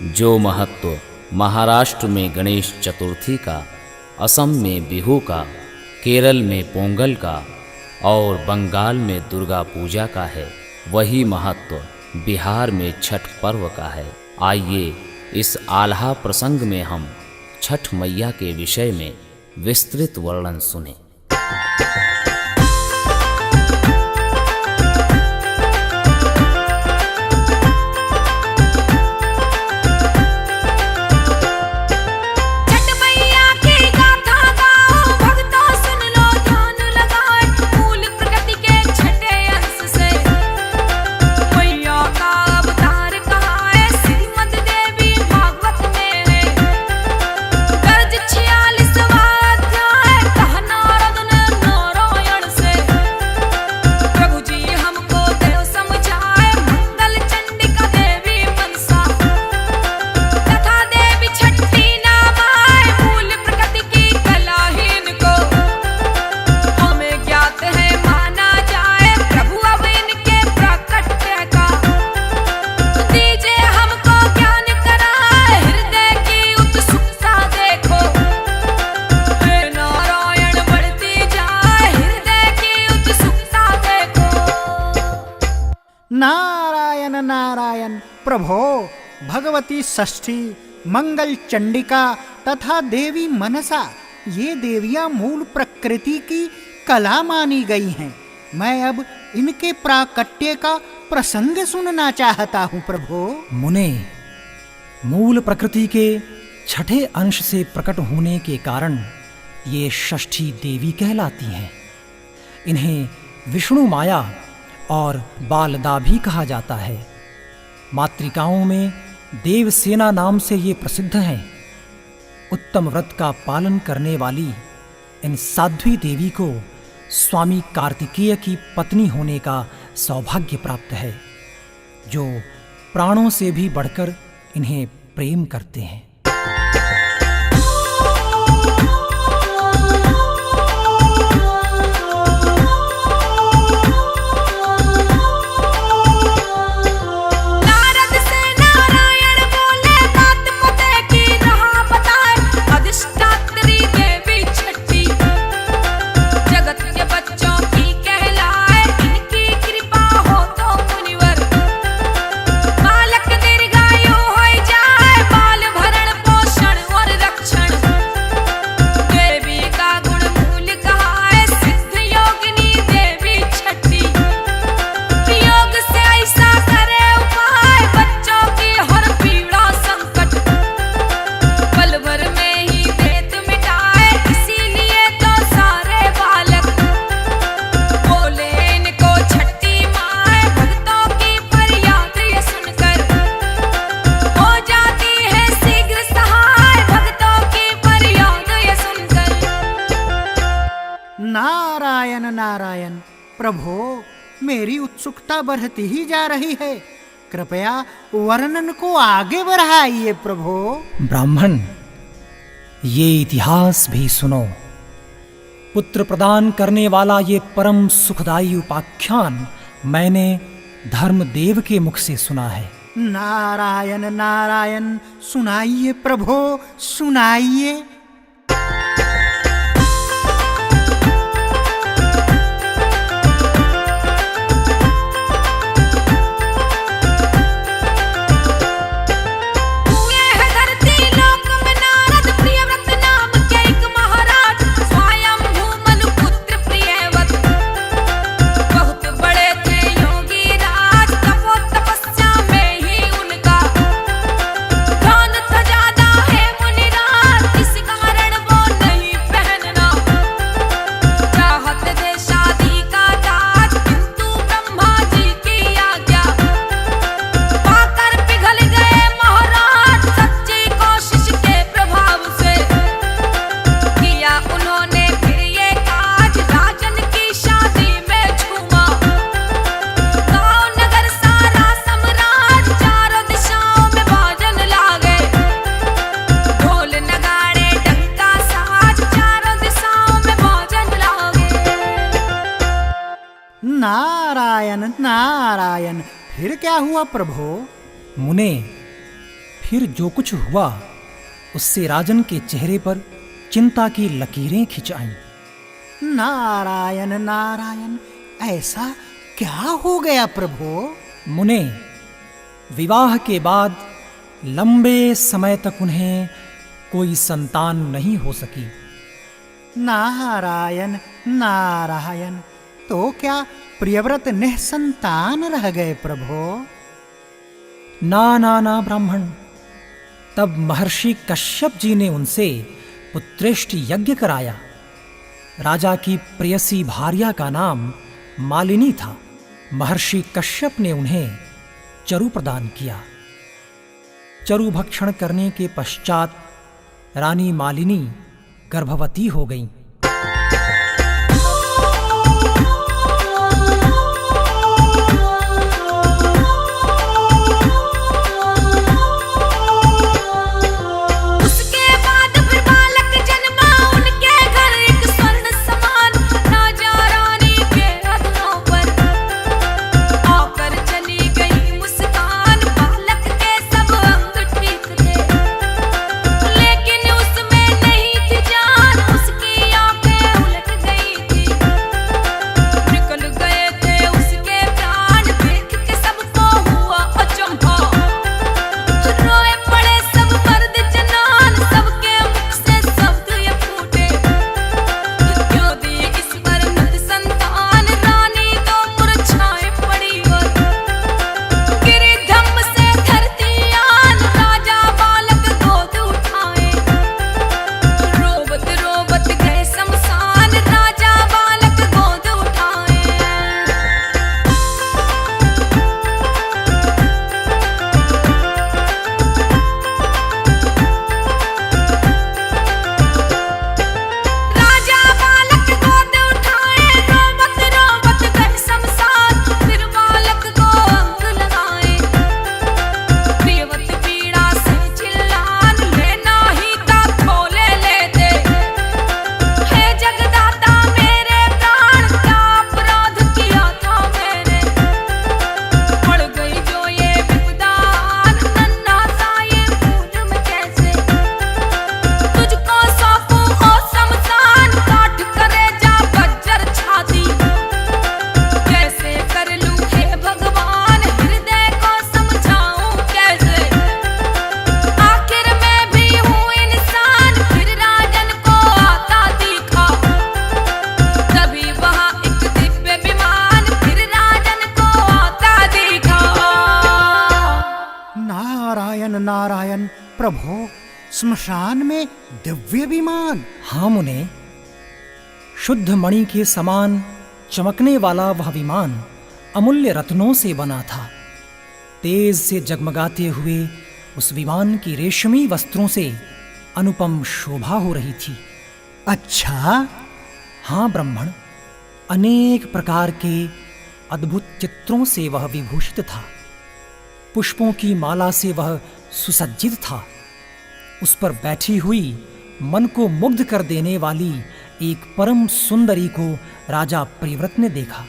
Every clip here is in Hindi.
जो महत्व महाराष्ट्र में गणेश चतुर्थी का, असम में बिहू का, केरल में पोंगल का और बंगाल में दुर्गा पूजा का है, वही महत्व बिहार में छठ पर्व का है। आइए इस आल्हा प्रसंग में हम छठ मैया के विषय में विस्तृत वर्णन सुने। नारायण नारायण प्रभो, भगवती षष्ठी, मंगल चंडिका तथा देवी मनसा, ये देवियां मूल प्रकृति की कला मानी गई हैं। मैं अब इनके प्राकट्य का प्रसंग सुनना चाहता हूँ प्रभो। मुने, मूल प्रकृति के छठे अंश से प्रकट होने के कारण ये षष्ठी देवी कहलाती हैं। इन्हें विष्णु माया और बालदा भी कहा जाता है। मातृकाओं में देवसेना नाम से ये प्रसिद्ध हैं। उत्तम व्रत का पालन करने वाली इन साध्वी देवी को स्वामी कार्तिकेय की पत्नी होने का सौभाग्य प्राप्त है, जो प्राणों से भी बढ़कर इन्हें प्रेम करते हैं। नारायण नारायण प्रभो, मेरी उत्सुकता बढ़ती ही जा रही है। कृपया वर्णन को आगे बढ़ाइए प्रभो। ब्राह्मण, ये इतिहास भी सुनो। पुत्र प्रदान करने वाला ये परम सुखदायी उपाख्यान मैंने धर्मदेव के मुख से सुना है। नारायण नारायण, सुनाइए प्रभो, सुनाइए। नारायण नारायण, फिर क्या हुआ प्रभो? मुने, फिर जो कुछ हुआ उससे राजन के चेहरे पर चिंता की लकीरें खिंच आईं। नारायण नारायण, ऐसा क्या हो गया प्रभु? मुने, विवाह के बाद लंबे समय तक उन्हें कोई संतान नहीं हो सकी। नारायण नारायण, तो क्या प्रियव्रत निःसंतान रह गए प्रभु? ना ना ना ब्राह्मण, तब महर्षि कश्यप जी ने उनसे पुत्रेष्ट यज्ञ कराया। राजा की प्रेयसी भार्या का नाम मालिनी था। महर्षि कश्यप ने उन्हें चरु प्रदान किया। चरु भक्षण करने के पश्चात रानी मालिनी गर्भवती हो गईं। नारायण प्रभो, स्मशान में दिव्य विमान? हाँ मुने, शुद्ध मणि के समान चमकने वाला वह विमान अमूल्य रत्नों से बना था। तेज से जगमगाते हुए उस विमान की रेशमी वस्त्रों से अनुपम शोभा हो रही थी। अच्छा? हाँ ब्राह्मण, अनेक प्रकार के अद्भुत चित्रों से वह विभूषित था। पुष्पों की माला से वह सुसज्जित था। उस पर बैठी हुई मन को मुग्ध कर देने वाली एक परम सुंदरी को राजा प्रियव्रत ने देखा।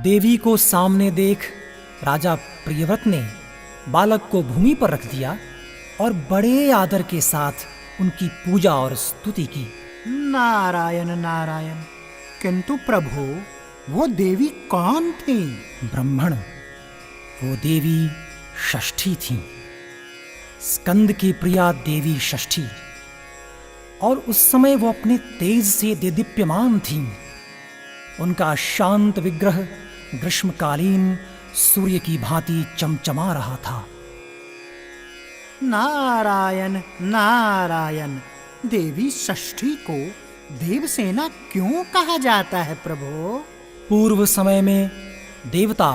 देवी को सामने देख राजा प्रियव्रत ने बालक को भूमि पर रख दिया और बड़े आदर के साथ उनकी पूजा और स्तुति की। नारायण नारायण, किंतु प्रभु, वो देवी कौन थी? ब्राह्मण, वो देवी षष्ठी थीं, स्कंद की प्रिया देवी षष्ठी। और उस समय वो अपने तेज से देदीप्यमान थीं। उनका शांत विग्रह ग्रीष्मकालीन सूर्य की भांति चमचमा रहा था। नारायण नारायण, देवी षष्ठी को देवसेना क्यों कहा जाता है प्रभु? पूर्व समय में देवता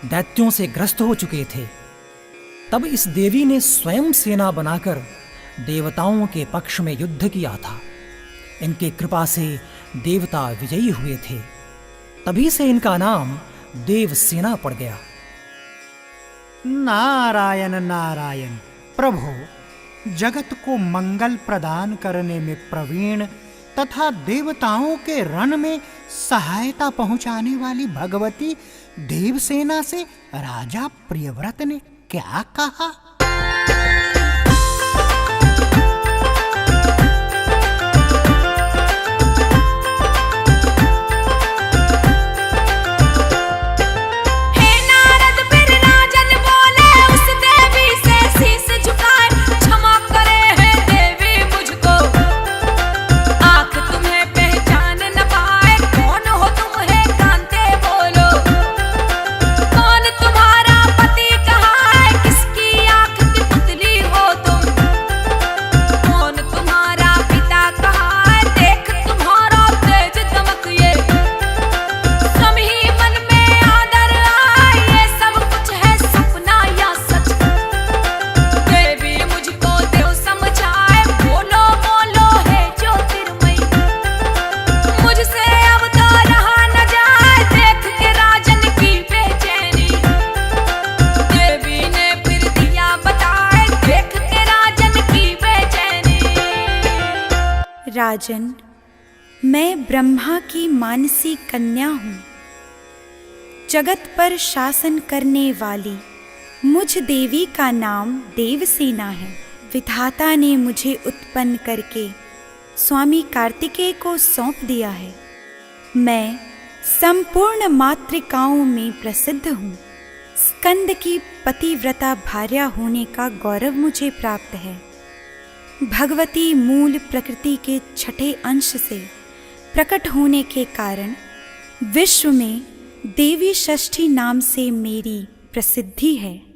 दैत्यों से ग्रस्त हो चुके थे। तब इस देवी ने स्वयं सेना बनाकर देवताओं के पक्ष में युद्ध किया था। इनके कृपा से देवता विजयी हुए थे। तभी से इनका नाम देवसेना पड़ गया। नारायण नारायण, प्रभु जगत को मंगल प्रदान करने में प्रवीण तथा देवताओं के रण में सहायता पहुंचाने वाली भगवती देवसेना से राजा प्रियव्रत ने क्या कहा? राजन, मैं ब्रह्मा की मानसी कन्या हूँ। जगत पर शासन करने वाली मुझ देवी का नाम देवसेना है। विधाता ने मुझे उत्पन्न करके स्वामी कार्तिकेय को सौंप दिया है। मैं संपूर्ण मातृकाओं में प्रसिद्ध हूँ। स्कंद की पतिव्रता भार्या होने का गौरव मुझे प्राप्त है। भगवती मूल प्रकृति के छठे अंश से प्रकट होने के कारण विश्व में देवी षष्ठी नाम से मेरी प्रसिद्धि है।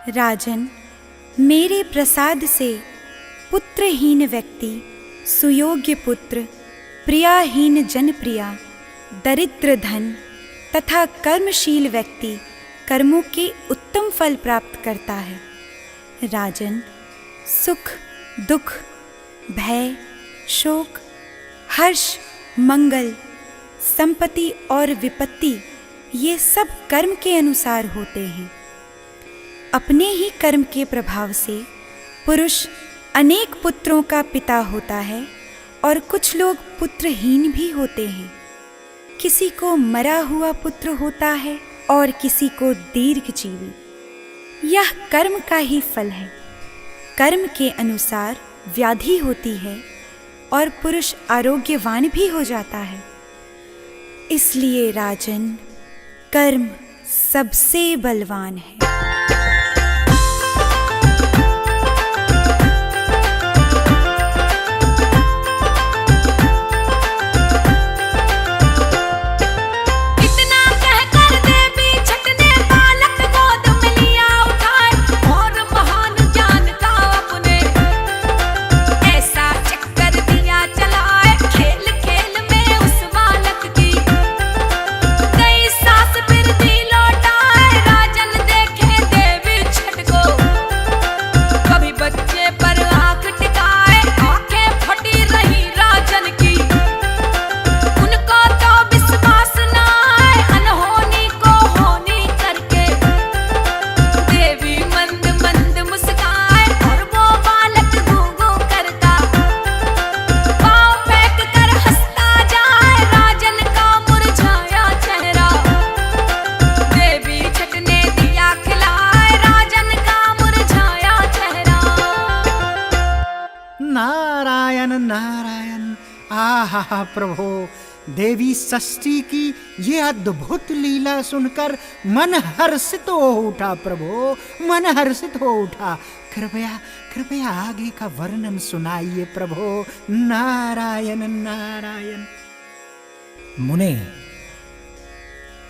राजन, मेरे प्रसाद से पुत्रहीन व्यक्ति सुयोग्य पुत्र, प्रियाहीन जनप्रिया, दरिद्र धन तथा कर्मशील व्यक्ति कर्मों के उत्तम फल प्राप्त करता है। राजन, सुख, दुख, भय, शोक, हर्ष, मंगल, संपत्ति और विपत्ति ये सब कर्म के अनुसार होते हैं। अपने ही कर्म के प्रभाव से पुरुष अनेक पुत्रों का पिता होता है और कुछ लोग पुत्रहीन भी होते हैं। किसी को मरा हुआ पुत्र होता है और किसी को दीर्घजीवी। यह कर्म का ही फल है। कर्म के अनुसार व्याधि होती है और पुरुष आरोग्यवान भी हो जाता है। इसलिए राजन, कर्म सबसे बलवान है। आहा प्रभो, देवी षष्ठी की ये अद्भुत लीला सुनकर मन हर्षित हो उठा प्रभो, मन हर्षित हो उठा। कृपया कृपया आगे का वर्णन सुनाइए प्रभो। नारायण नारायण। मुने,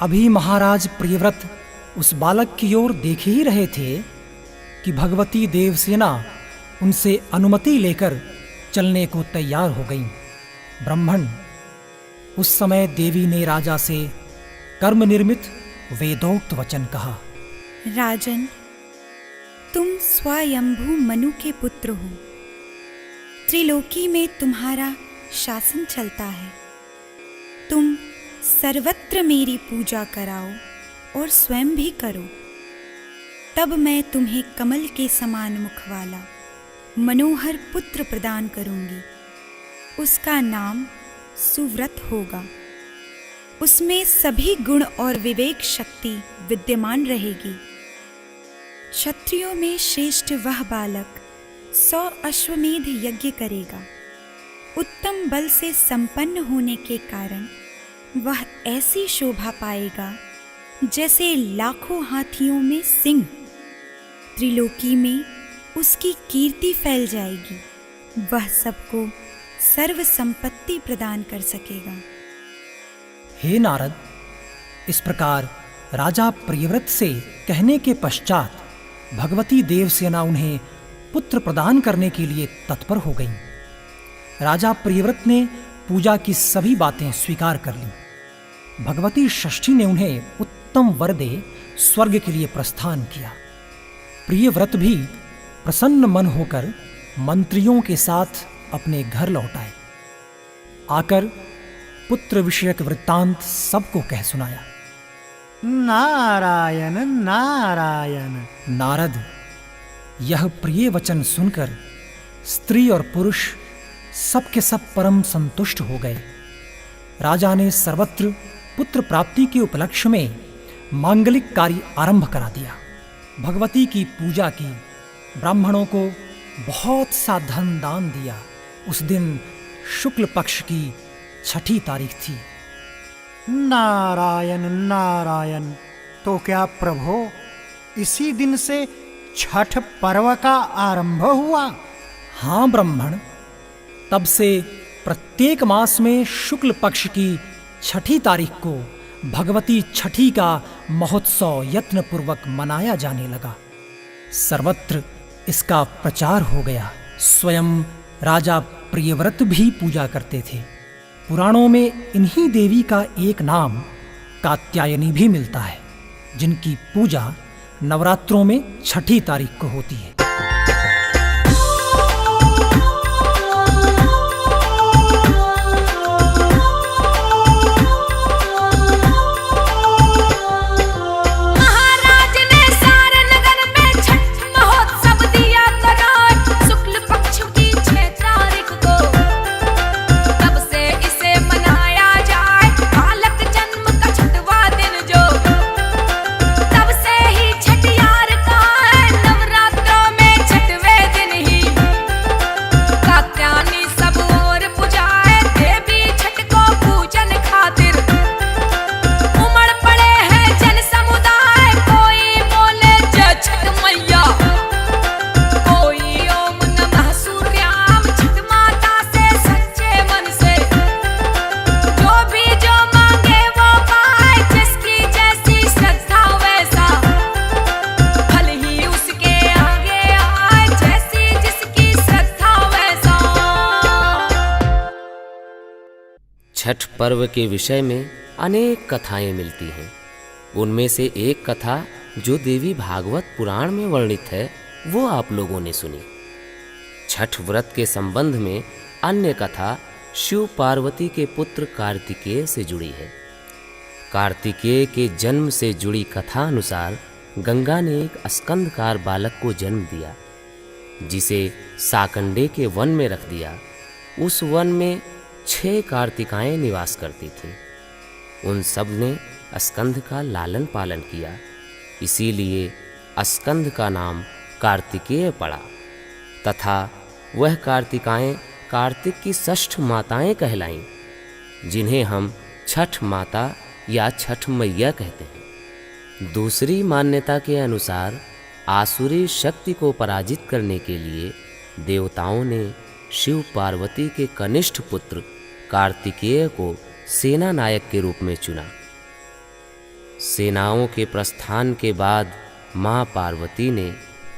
अभी महाराज प्रियव्रत उस बालक की ओर देख ही रहे थे कि भगवती देवसेना उनसे अनुमति लेकर चलने को तैयार हो गईं। ब्राह्मण, उस समय देवी ने राजा से कर्म निर्मित वेदोक्त वचन कहा। राजन, तुम स्वयंभू मनु के पुत्र हो। त्रिलोकी में तुम्हारा शासन चलता है। तुम सर्वत्र मेरी पूजा कराओ और स्वयं भी करो, तब मैं तुम्हें कमल के समान मुख वाला मनोहर पुत्र प्रदान करूंगी। उसका नाम सुव्रत होगा। उसमें सभी गुण और विवेक शक्ति विद्यमान रहेगी। क्षत्रियों में श्रेष्ठ वह बालक 100 अश्वमेध यज्ञ करेगा। उत्तम बल से संपन्न होने के कारण वह ऐसी शोभा पाएगा जैसे लाखों हाथियों में सिंह। त्रिलोकी में उसकी कीर्ति फैल जाएगी। वह सबको सर्व संपत्ति प्रदान कर सकेगा। हे नारद, इस प्रकार राजा प्रियव्रत से कहने के पश्चात भगवती देवसेना उन्हें पुत्र प्रदान करने के लिए तत्पर हो गईं। राजा प्रियव्रत ने पूजा की सभी बातें स्वीकार कर लीं। भगवती षष्ठी ने उन्हें उत्तम वर दे स्वर्ग के लिए प्रस्थान किया। प्रियव्रत भी प्रसन्न मन होकर मंत्रियों के साथ अपने घर लौट आए। आकर पुत्र विषयक वृत्तांत सबको कह सुनाया। नारायण नारायण। नारद, यह प्रिय वचन सुनकर स्त्री और पुरुष सब के सब परम संतुष्ट हो गए। राजा ने सर्वत्र पुत्र प्राप्ति के उपलक्ष्य में मांगलिक कार्य आरंभ करा दिया। भगवती की पूजा की, ब्राह्मणों को बहुत सा धन दान दिया। उस दिन शुक्ल पक्ष की 6ठी तारीख थी। नारायण नारायण। तो क्या प्रभो इसी दिन से छठ पर्व का आरंभ हुआ? हाँ ब्राह्मण, तब से प्रत्येक मास में शुक्ल पक्ष की 6ठी तारीख को भगवती छठी का महोत्सव यत्न पूर्वक मनाया जाने लगा। सर्वत्र इसका प्रचार हो गया। स्वयं राजा प्रियव्रत भी पूजा करते थे। पुराणों में इन्हीं देवी का एक नाम कात्यायनी भी मिलता है, जिनकी पूजा नवरात्रों में 6ठी तारीख को होती है। छठ पर्व के विषय में अनेक कथाएं मिलती हैं। उनमें से एक कथा जो देवी भागवत पुराण में वर्णित है, वो आप लोगों ने सुनी। छठ व्रत के संबंध में अन्य कथा शिव पार्वती के पुत्र कार्तिकेय से जुड़ी है। कार्तिकेय के जन्म से जुड़ी कथा अनुसार गंगा ने एक स्कंदकार बालक को जन्म दिया, जिसे साकंडे के वन में रख दिया। उस वन में 6 कार्तिकाएं निवास करती थीं। उन सब ने स्कंद का लालन पालन किया, इसीलिए स्कंद का नाम कार्तिकेय पड़ा तथा वह कार्तिकाएं कार्तिक की 6 माताएं कहलाईं। जिन्हें हम छठ माता या छठ मैया कहते हैं। दूसरी मान्यता के अनुसार आसुरी शक्ति को पराजित करने के लिए देवताओं ने शिव पार्वती के कनिष्ठ पुत्र कार्तिकेय को सेना नायक के रूप में चुना। सेनाओं के प्रस्थान के बाद माँ पार्वती ने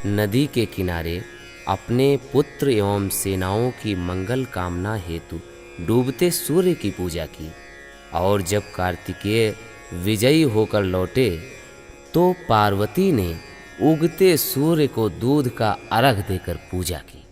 नदी के किनारे अपने पुत्र एवं सेनाओं की मंगल कामना हेतु डूबते सूर्य की पूजा की, और जब कार्तिकेय विजयी होकर लौटे तो पार्वती ने उगते सूर्य को दूध का अर्घ देकर पूजा की।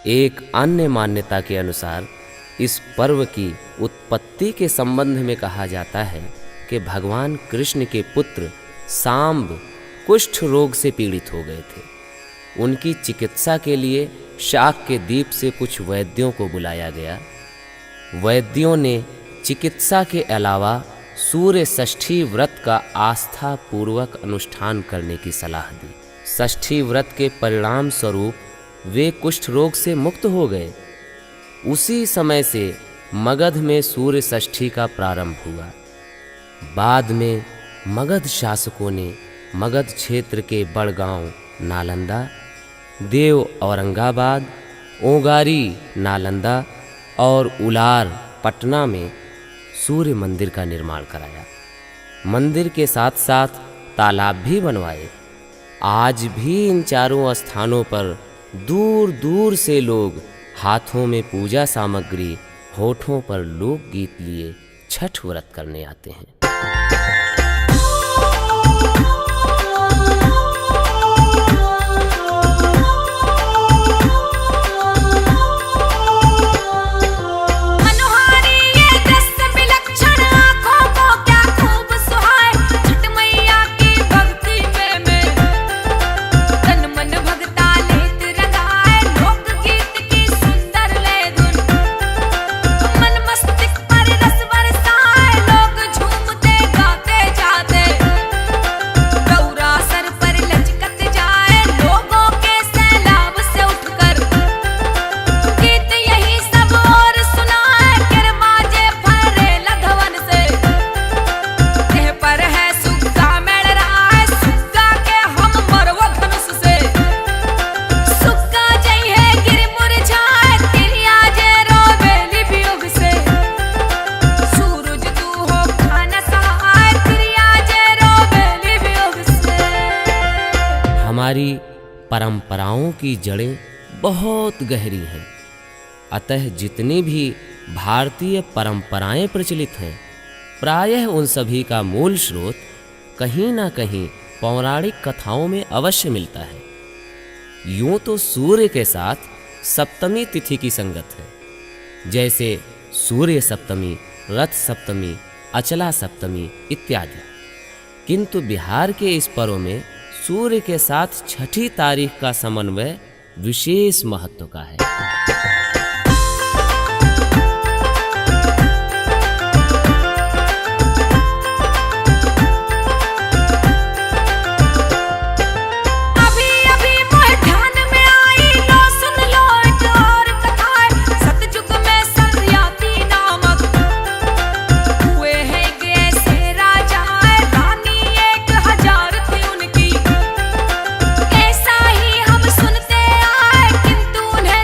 एक अन्य मान्यता के अनुसार इस पर्व की उत्पत्ति के संबंध में कहा जाता है कि भगवान कृष्ण के पुत्र सांब कुष्ठ रोग से पीड़ित हो गए थे। उनकी चिकित्सा के लिए शाक के द्वीप से कुछ वैद्यों को बुलाया गया। वैद्यों ने चिकित्सा के अलावा सूर्य षष्ठी व्रत का आस्था पूर्वक अनुष्ठान करने की सलाह दी। षष्ठी व्रत के परिणाम स्वरूप वे कुष्ठ रोग से मुक्त हो गए। उसी समय से मगध में सूर्य षष्ठी का प्रारंभ हुआ। बाद में मगध शासकों ने मगध क्षेत्र के बड़गांव नालंदा, देव औरंगाबाद, ओंगारी नालंदा और उलार पटना में सूर्य मंदिर का निर्माण कराया। मंदिर के साथ साथ तालाब भी बनवाए। आज भी इन चारों स्थानों पर दूर दूर से लोग हाथों में पूजा सामग्री, होठों पर लोकगीत लिए छठ व्रत करने आते हैं। हमारी परंपराओं की जड़ें बहुत गहरी हैं। अतः जितनी भी भारतीय परंपराएं प्रचलित हैं, प्रायः उन सभी का मूल स्रोत कहीं ना कहीं पौराणिक कथाओं में अवश्य मिलता है। यूं तो सूर्य के साथ सप्तमी तिथि की संगत है, जैसे सूर्य सप्तमी, रथ सप्तमी, अचला सप्तमी इत्यादि। किंतु बिहार के इस पर्व में सूर्य के साथ छठी तारीख का समन्वय विशेष महत्व का है। ऐसा ही हम सुनते आए, किंतु उन्हें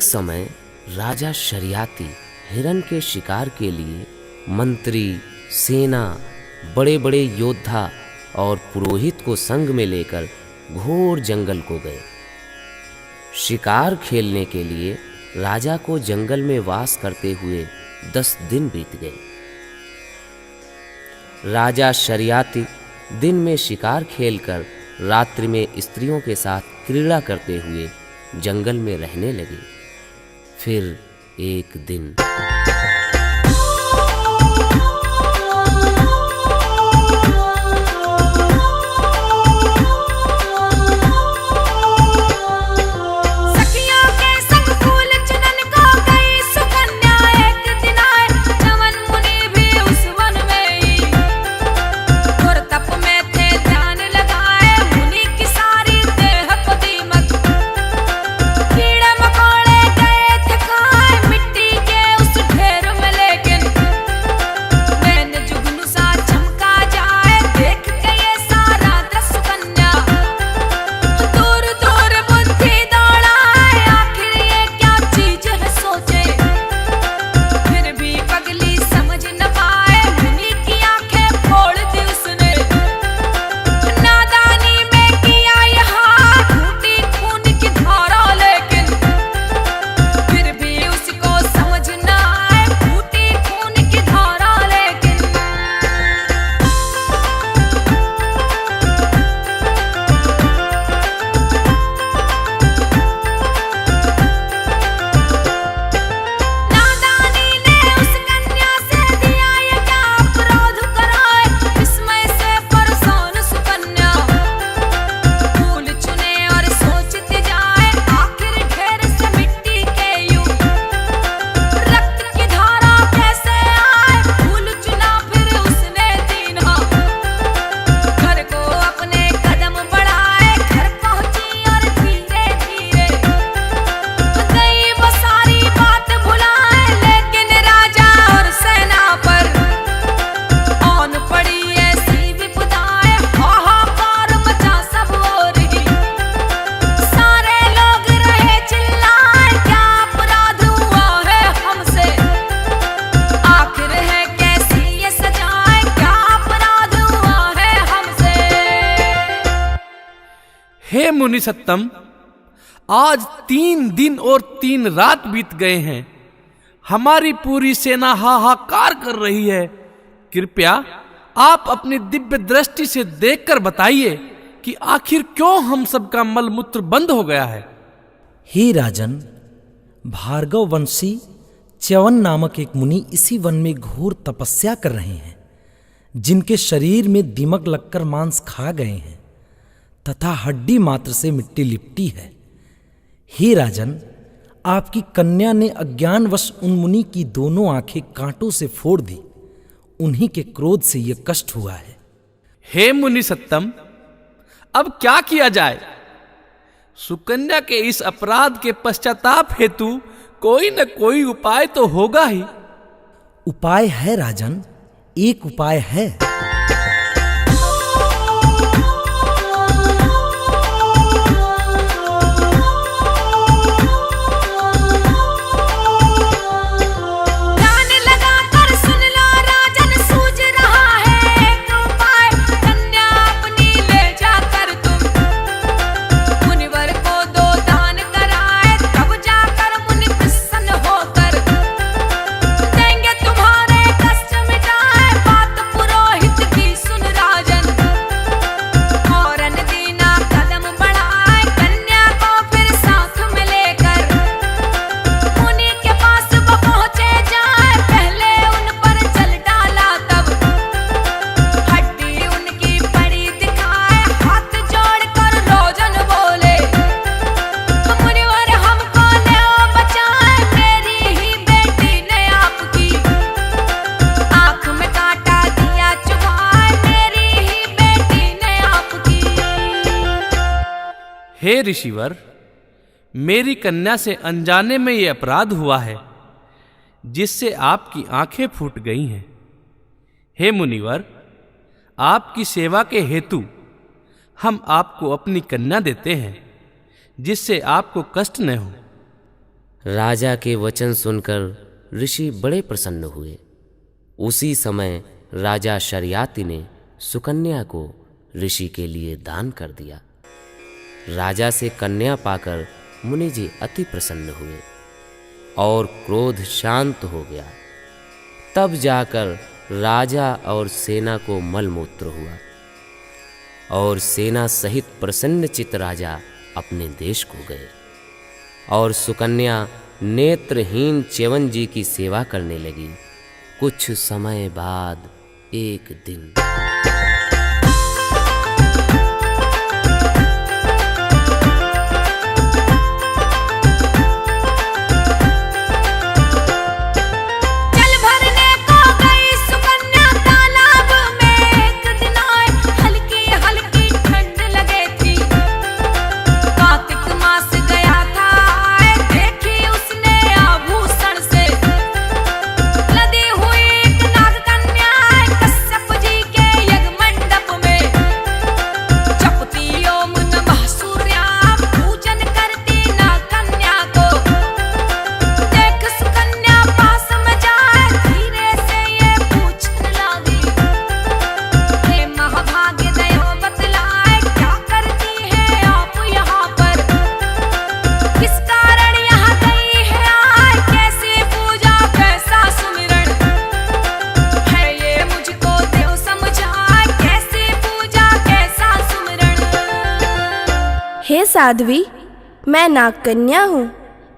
एक समय राजा शरियाती हिरण के शिकार के लिए मंत्री, सेना, बड़े बड़े योद्धा और पुरोहित को संग में लेकर घोर जंगल को गए। शिकार खेलने के लिए राजा को जंगल में वास करते हुए 10 दिन बीत गए। राजा शरियाती दिन में शिकार खेलकर रात्रि में स्त्रियों के साथ क्रीड़ा करते हुए जंगल में रहने लगे। फिर एक दिन हे मुनि सत्तम, आज 3 दिन और 3 रात बीत गए हैं। हमारी पूरी सेना हाहाकार कर रही है। कृपया आप अपनी दिव्य दृष्टि से देखकर बताइए कि आखिर क्यों हम सबका मलमूत्र बंद हो गया है। हे राजन, भार्गव वंशी च्यवन नामक एक मुनि इसी वन में घोर तपस्या कर रहे हैं, जिनके शरीर में दीमक लगकर मांस खा गए हैं तथा हड्डी मात्र से मिट्टी लिपटी है। हे राजन, आपकी कन्या ने अज्ञानवश उन मुनि की दोनों आंखें कांटों से फोड़ दी। उन्हीं के क्रोध से यह कष्ट हुआ है। हे मुनि सत्तम, अब क्या किया जाए? सुकन्या के इस अपराध के पश्चाताप हेतु कोई न कोई उपाय तो होगा ही। उपाय है राजन, एक उपाय है। हे ऋषिवर, मेरी कन्या से अनजाने में यह अपराध हुआ है जिससे आपकी आंखें फूट गई हैं। हे मुनिवर, आपकी सेवा के हेतु हम आपको अपनी कन्या देते हैं, जिससे आपको कष्ट न हो। राजा के वचन सुनकर ऋषि बड़े प्रसन्न हुए। उसी समय राजा शर्याति ने सुकन्या को ऋषि के लिए दान कर दिया। राजा से कन्या पाकर मुनि जी अति प्रसन्न हुए और क्रोध शांत हो गया। तब जाकर राजा और सेना को मलमूत्र हुआ और सेना सहित प्रसन्नचित्त राजा अपने देश को गए और सुकन्या नेत्रहीन च्यवन जी की सेवा करने लगी। कुछ समय बाद एक दिन हे साध्वी, मैं नागकन्या हूँ।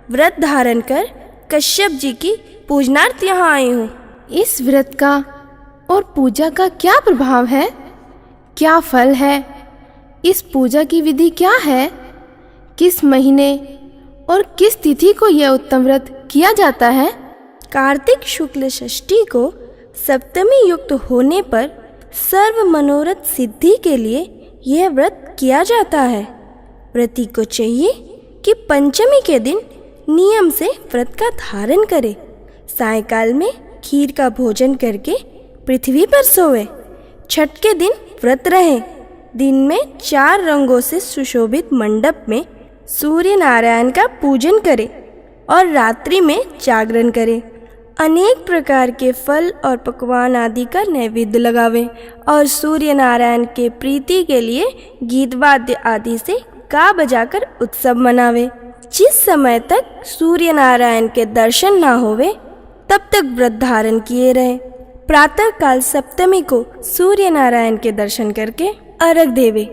व्रत धारण कर कश्यप जी की पूजनार्थ यहाँ आई हूँ। इस व्रत का और पूजा का क्या प्रभाव है? क्या फल है? इस पूजा की विधि क्या है? किस महीने और किस तिथि को यह उत्तम व्रत किया जाता है? कार्तिक शुक्ल षष्ठी को सप्तमी युक्त होने पर सर्व मनोरथ सिद्धि के लिए यह व्रत किया जाता है। व्रती को चाहिए कि पंचमी के दिन नियम से व्रत का धारण करे, सायंकाल में खीर का भोजन करके पृथ्वी पर सोए, छठ के दिन व्रत रहे, दिन में 4 रंगों से सुशोभित मंडप में सूर्य नारायण का पूजन करे और रात्रि में जागरण करे, अनेक प्रकार के फल और पकवान आदि का नैवेद्य लगावे और सूर्य नारायण के प्रीति के लिए गीत वाद्य आदि से गा बजाकर उत्सव मनावे। जिस समय तक सूर्य नारायण के दर्शन ना होवे तब तक व्रत धारण किए रहे। प्रातः काल सप्तमी को सूर्य नारायण के दर्शन करके अर्घ देवे।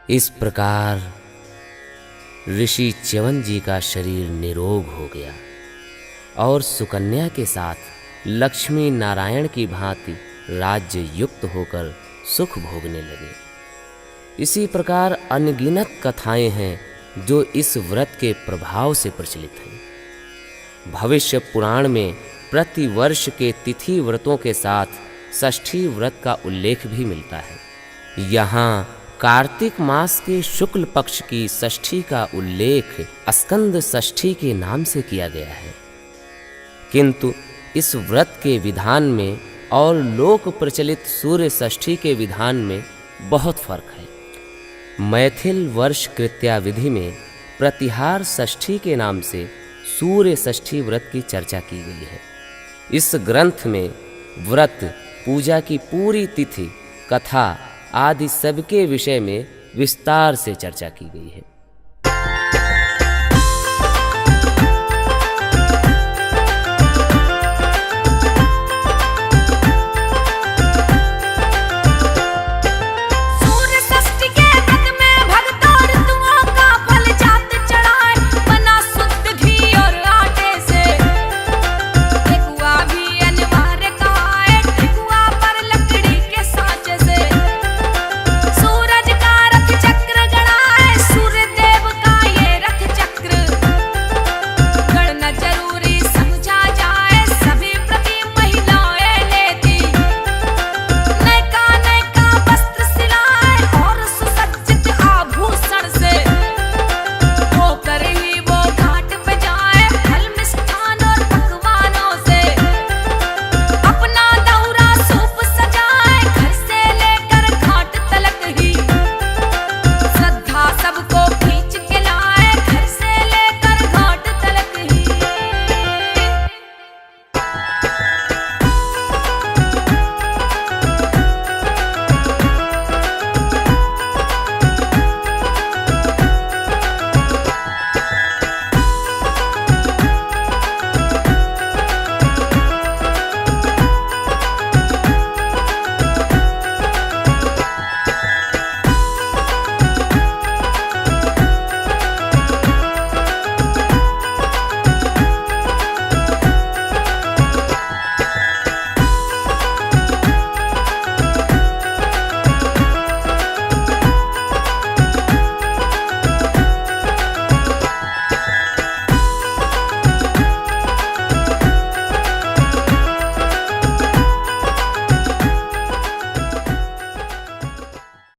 इस प्रकार ऋषि च्यवन जी का शरीर निरोग हो गया और सुकन्या के साथ लक्ष्मी नारायण की भांति राज्य युक्त होकर सुख भोगने लगे। इसी प्रकार अनगिनत कथाएं हैं जो इस व्रत के प्रभाव से प्रचलित हैं। भविष्य पुराण में प्रति वर्ष के तिथि व्रतों के साथ षष्ठी व्रत का उल्लेख भी मिलता है। यहाँ कार्तिक मास के शुक्ल पक्ष की षष्ठी का उल्लेख स्कंद षष्ठी के नाम से किया गया है, किंतु इस व्रत के विधान में और लोक प्रचलित सूर्य षष्ठी के विधान में बहुत फर्क है। मैथिल वर्ष कृत्या विधि में प्रतिहार षष्ठी के नाम से सूर्य षष्ठी व्रत की चर्चा की गई है। इस ग्रंथ में व्रत, पूजा की पूरी तिथि, कथा आदि सबके विषय में विस्तार से चर्चा की गई है।